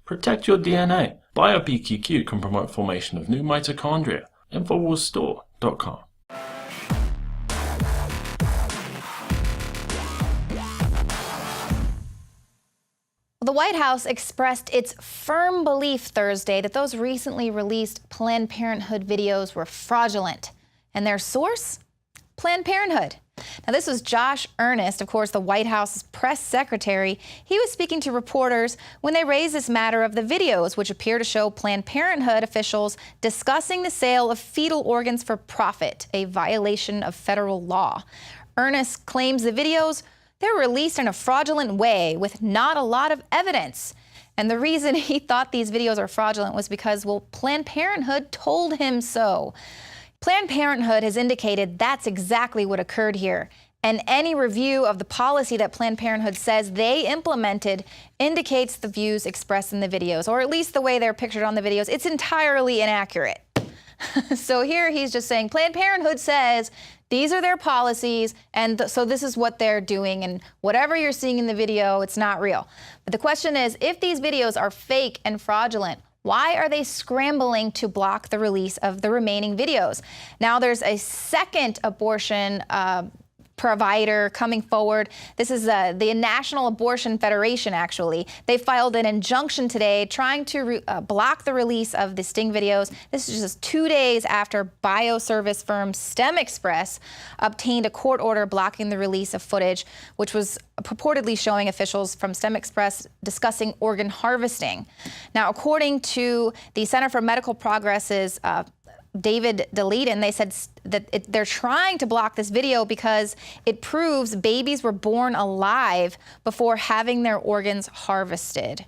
Protect your DNA. BioPQQ can promote formation of new mitochondria. Infowarsstore.com. The White House expressed its firm belief Thursday that those recently released Planned Parenthood videos were fraudulent. And their source? Planned Parenthood. Now, this was Josh Earnest, of course, the White House's press secretary. He was speaking to reporters when they raised this matter of the videos, which appear to show Planned Parenthood officials discussing the sale of fetal organs for profit, a violation of federal law. Earnest claims the videos, they're released in a fraudulent way with not a lot of evidence. And the reason he thought these videos are fraudulent was because, well, Planned Parenthood told him so. Planned Parenthood has indicated that's exactly what occurred here. And any review of the policy that Planned Parenthood says they implemented indicates the views expressed in the videos, or at least the way they're pictured on the videos. It's entirely inaccurate. So here he's just saying Planned Parenthood says these are their policies, and so this is what they're doing, and whatever you're seeing in the video, it's not real. But the question is, if these videos are fake and fraudulent, why are they scrambling to block the release of the remaining videos? Now there's a second abortion provider coming forward. This is the National Abortion Federation, actually. They filed an injunction today trying to block the release of the sting videos. This is just 2 days after bioservice firm STEM Express obtained a court order blocking the release of footage, which was purportedly showing officials from STEM Express discussing organ harvesting. Now, according to the Center for Medical Progress's David Daleiden, they said that they're trying to block this video because it proves babies were born alive before having their organs harvested.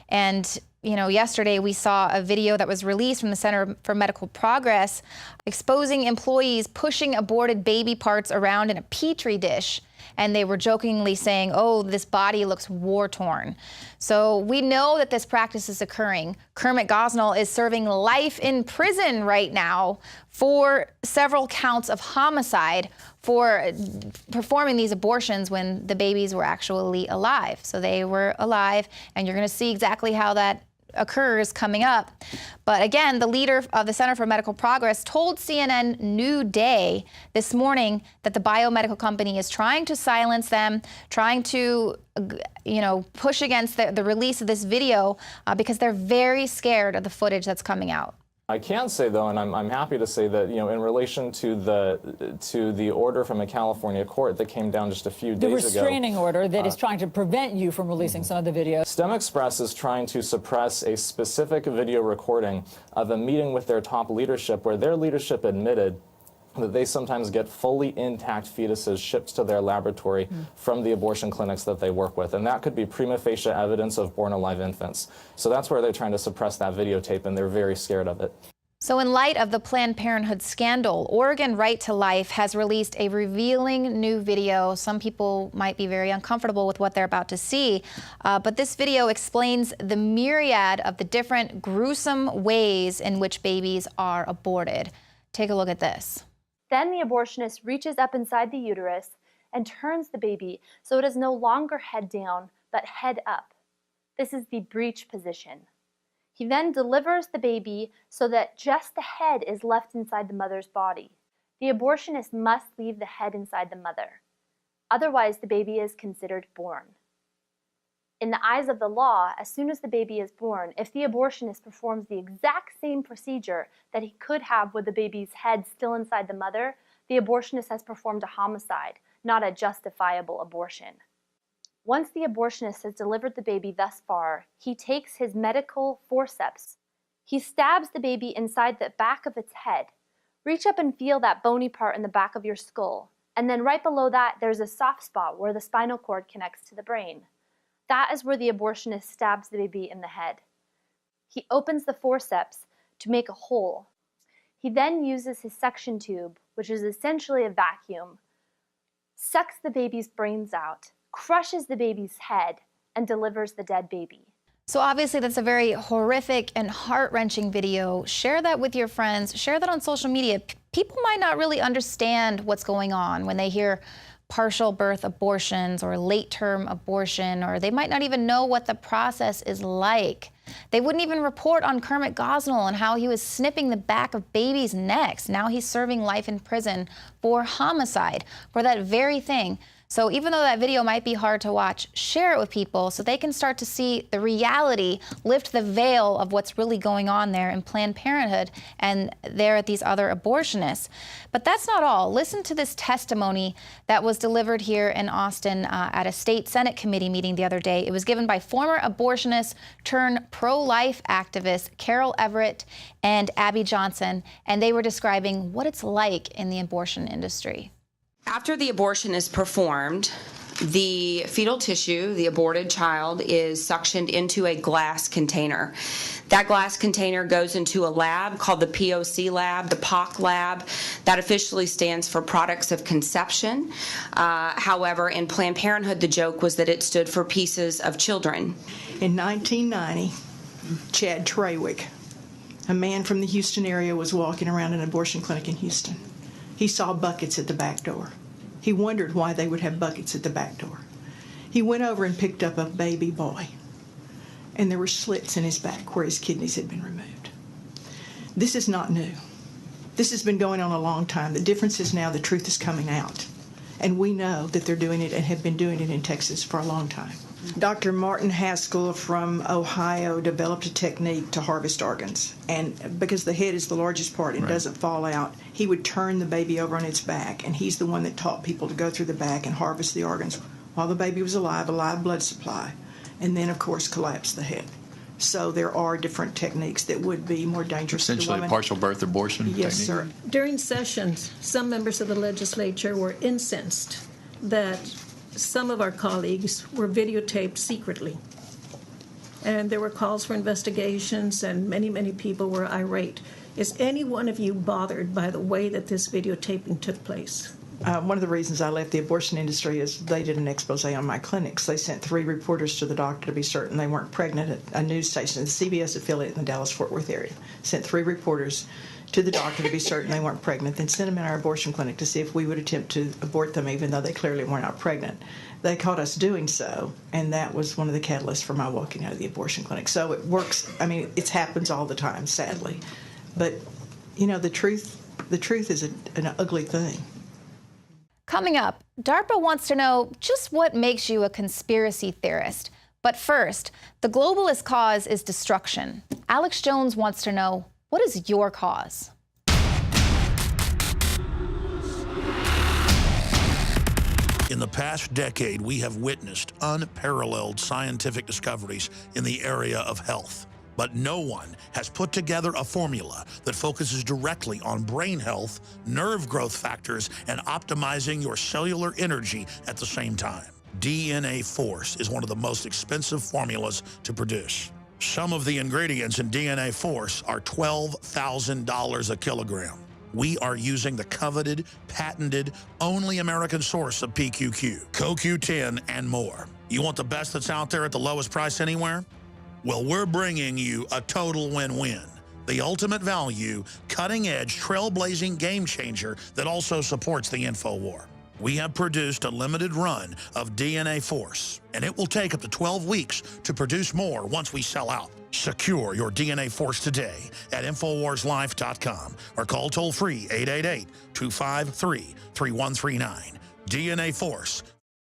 And, you know, yesterday we saw a video that was released from the Center for Medical Progress exposing employees pushing aborted baby parts around in a petri dish. And they were jokingly saying, oh, this body looks war-torn. So we know that this practice is occurring. Kermit Gosnell is serving life in prison right now for several counts of homicide for performing these abortions when the babies were actually alive. So they were alive, and you're going to see exactly how that occurs coming up. But again, the leader of the Center for Medical Progress told CNN New Day this morning that the biomedical company is trying to silence them, trying to, push against the release of this video because they're very scared of the footage that's coming out. I can say, though, and I'm happy to say that, in relation to the order from a California court that came down just a few days ago. The restraining order that is trying to prevent you from releasing some of the videos. STEM Express is trying to suppress a specific video recording of a meeting with their top leadership where their leadership admitted that they sometimes get fully intact fetuses shipped to their laboratory from the abortion clinics that they work with. And that could be prima facie evidence of born alive infants. So that's where they're trying to suppress that videotape, and they're very scared of it. So in light of the Planned Parenthood scandal, Oregon Right to Life has released a revealing new video. Some people might be very uncomfortable with what they're about to see, but this video explains the myriad of the different gruesome ways in which babies are aborted. Take a look at this. Then the abortionist reaches up inside the uterus and turns the baby so it is no longer head down, but head up. This is the breech position. He then delivers the baby so that just the head is left inside the mother's body. The abortionist must leave the head inside the mother. Otherwise, the baby is considered born. In the eyes of the law, as soon as the baby is born, if the abortionist performs the exact same procedure that he could have with the baby's head still inside the mother, the abortionist has performed a homicide, not a justifiable abortion. Once the abortionist has delivered the baby thus far, he takes his medical forceps. He stabs the baby inside the back of its head. Reach up and feel that bony part in the back of your skull. And then right below that, there's a soft spot where the spinal cord connects to the brain. That is where the abortionist stabs the baby in the head. He opens the forceps to make a hole. He then uses his suction tube, which is essentially a vacuum, sucks the baby's brains out, crushes the baby's head, and delivers the dead baby. So obviously that's a very horrific and heart-wrenching video. Share that with your friends. Share that on social media. People might not really understand what's going on when they hear partial birth abortions or late-term abortion, or they might not even know what the process is like. They wouldn't even report on Kermit Gosnell and how he was snipping the back of babies' necks. Now he's serving life in prison for homicide, for that very thing. So even though that video might be hard to watch, share it with people so they can start to see the reality, lift the veil of what's really going on there in Planned Parenthood and there at these other abortionists. But that's not all. Listen to this testimony that was delivered here in Austin at a state Senate committee meeting the other day. It was given by former abortionist turned pro-life activist Carol Everett and Abby Johnson, and they were describing what it's like in the abortion industry. After the abortion is performed, the fetal tissue, the aborted child, is suctioned into a glass container. That glass container goes into a lab called the POC lab, the POC lab. That officially stands for Products of Conception. However, in Planned Parenthood, the joke was that it stood for Pieces of Children. In 1990, Chad Trawick, a man from the Houston area, was walking around an abortion clinic in Houston. He saw buckets at the back door. He wondered why they would have buckets at the back door. He went over and picked up a baby boy, and there were slits in his back where his kidneys had been removed. This is not new. This has been going on a long time. The difference is now the truth is coming out, and we know that they're doing it and have been doing it in Texas for a long time. Dr. Martin Haskell from Ohio developed a technique to harvest organs, and because the head is the largest part, it doesn't fall out, he would turn the baby over on its back, and he's the one that taught people to go through the back and harvest the organs while the baby was alive, a live blood supply, and then, of course, collapse the head. So there are different techniques that would be more dangerous to the Essentially woman. a partial birth abortion Yes, technique? sir. During sessions, some members of the legislature were incensed that some of our colleagues were videotaped secretly. And there were calls for investigations, and many, many people were irate. Is any one of you bothered by the way that this videotaping took place? One of the reasons I left the abortion industry is they did an expose on my clinics. They sent 3 reporters to the doctor to be certain they weren't pregnant at a news station, the CBS affiliate in the Dallas-Fort Worth area. Sent 3 reporters to the doctor to be certain they weren't pregnant, then sent them in our abortion clinic to see if we would attempt to abort them even though they clearly were not pregnant. They caught us doing so, and that was one of the catalysts for my walking out of the abortion clinic. So it works. I mean, it happens all the time, sadly. But, you know, the truth is an ugly thing. Coming up, DARPA wants to know just what makes you a conspiracy theorist. But first, the globalist cause is destruction. Alex Jones wants to know, what is your cause? In the past decade, we have witnessed unparalleled scientific discoveries in the area of health. But no one has put together a formula that focuses directly on brain health, nerve growth factors, and optimizing your cellular energy at the same time. DNA Force is one of the most expensive formulas to produce. Some of the ingredients in DNA Force are $12,000 a kilogram. We are using the coveted, patented, only American source of PQQ, CoQ10, and more. You want the best that's out there at the lowest price anywhere? Well, we're bringing you a total win-win. The ultimate value, cutting-edge, trailblazing game changer that also supports the InfoWar. We have produced a limited run of DNA Force, and it will take up to 12 weeks to produce more once we sell out. Secure your DNA Force today at InfoWarsLife.com or call toll-free 888-253-3139. DNA Force,